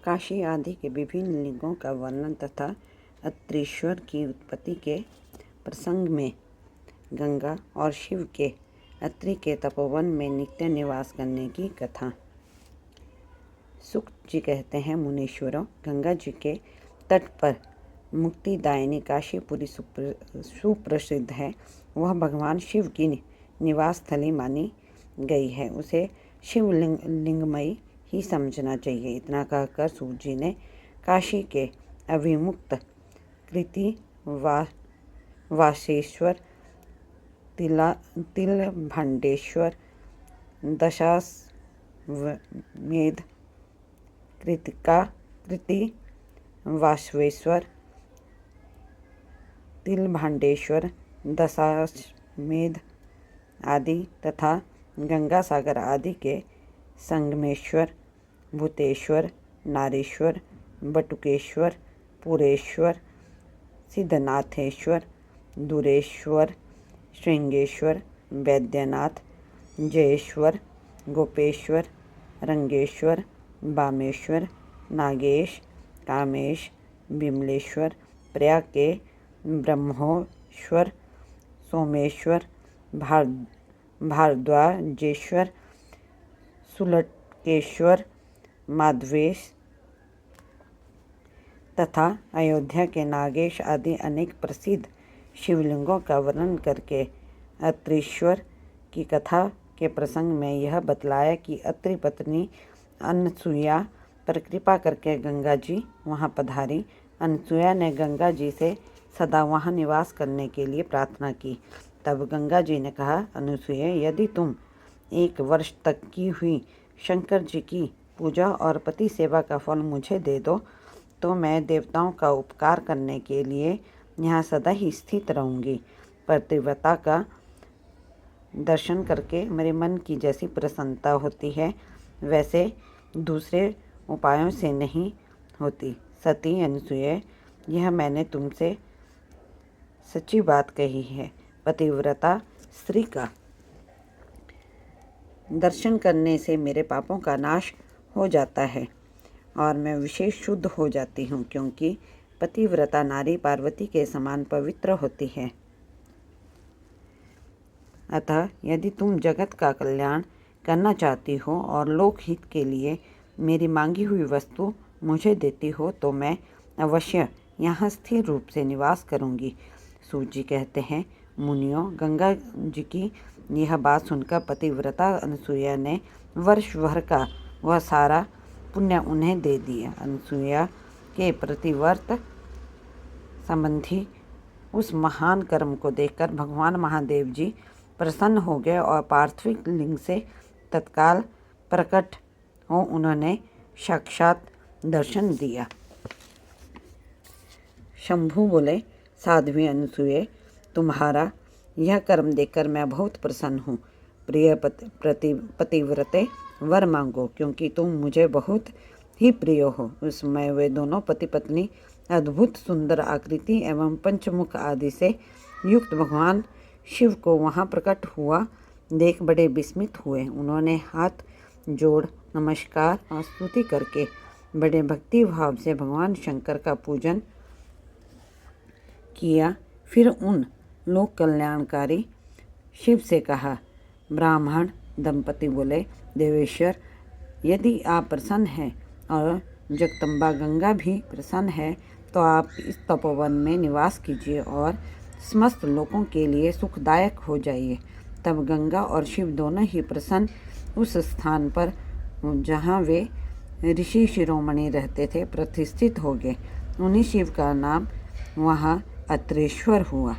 काशी आदि के विभिन्न लिंगों का वर्णन तथा अत्रीश्वर की उत्पत्ति के प्रसंग में गंगा और शिव के अत्रि के तपोवन में नित्य निवास करने की कथा। सुक जी कहते हैं, मुनीश्वरों, गंगा जी के तट पर मुक्तिदायिनी काशीपुरी सुप्रसिद्ध है। वह भगवान शिव की निवास स्थली मानी गई है। उसे शिवलिंगमयी ही समझना चाहिए। इतना कहकर सूत जी ने काशी के अभिमुक्त कृति वासेश्वर, तिलभांडेश्वर, दशाश्वमेध, कृति वासवेश्वर, तिलभांडेश्वर, दशाश्वमेध आदि तथा गंगा सागर आदि के संगमेश्वर, भूतेश्वर, नारेश्वर, बटुकेश्वर, पुरेश्वर, सिद्धनाथेश्वर, दुरेश्वर, श्रृंगेश्वर, वैद्यनाथ, जयेश्वर, गोपेश्वर, रंगेश्वर, बामेश्वर, नागेश, कामेश, विमलेश्वर, प्रयाग के ब्रह्मोश्वर, सोमेश्वर, भारद्वाजेश्वर, सुलटकेश्वर, माधवेश तथा अयोध्या के नागेश आदि अनेक प्रसिद्ध शिवलिंगों का वर्णन करके अत्रीश्वर की कथा के प्रसंग में यह बतलाया कि अत्रि पत्नी अनसुया पर कृपा करके गंगा जी वहाँ पधारी। अनसुया ने गंगा जी से सदा वहाँ निवास करने के लिए प्रार्थना की। तब गंगा जी ने कहा, अनुसुया, यदि तुम 1 वर्ष तक की हुई शंकर जी की पूजा और पति सेवा का फल मुझे दे दो तो मैं देवताओं का उपकार करने के लिए यहाँ सदा ही स्थित रहूँगी। पतिव्रता का दर्शन करके मेरे मन की जैसी प्रसन्नता होती है वैसे दूसरे उपायों से नहीं होती। सती अनुसुया, यह मैंने तुमसे सच्ची बात कही है। पतिव्रता स्त्री का दर्शन करने से मेरे पापों का नाश हो जाता है और मैं विशेष शुद्ध हो जाती हूँ, क्योंकि पतिव्रता नारी पार्वती के समान पवित्र होती है। अतः यदि तुम जगत का कल्याण करना चाहती हो और लोकहित के लिए मेरी मांगी हुई वस्तु मुझे देती हो तो मैं अवश्य यहाँ स्थिर रूप से निवास करूँगी। सूत जी कहते हैं, मुनियों, गंगा जी की यह बात सुनकर पतिव्रता अनुसुया ने वर्ष भर का वह सारा पुण्य उन्हें दे दिया। अनुसुया के प्रतिव्रत संबंधी उस महान कर्म को देखकर भगवान महादेव जी प्रसन्न हो गए और पार्थिव लिंग से तत्काल प्रकट हो उन्होंने साक्षात दर्शन दिया। शंभु बोले, साध्वी अनुसुया, तुम्हारा यह कर्म देखकर मैं बहुत प्रसन्न हूँ। प्रिय पतिव्रते, वर मांगो, क्योंकि तुम मुझे बहुत ही प्रिय हो। उस समय वे दोनों पति पत्नी अद्भुत सुंदर आकृति एवं पंचमुख आदि से युक्त भगवान शिव को वहाँ प्रकट हुआ देख बड़े विस्मित हुए। उन्होंने हाथ जोड़ नमस्कार और स्तुति करके बड़े भक्ति भाव से भगवान शंकर का पूजन किया। फिर उन लोक कल्याणकारी शिव से कहा। ब्राह्मण दंपति बोले, देवेश्वर, यदि आप प्रसन्न हैं और जगदम्बा गंगा भी प्रसन्न है तो आप इस तपोवन में निवास कीजिए और समस्त लोगों के लिए सुखदायक हो जाइए। तब गंगा और शिव दोनों ही प्रसन्न उस स्थान पर जहाँ वे ऋषि शिरोमणि रहते थे प्रतिष्ठित हो गए। उन्हीं शिव का नाम वहाँ अत्रेश्वर हुआ।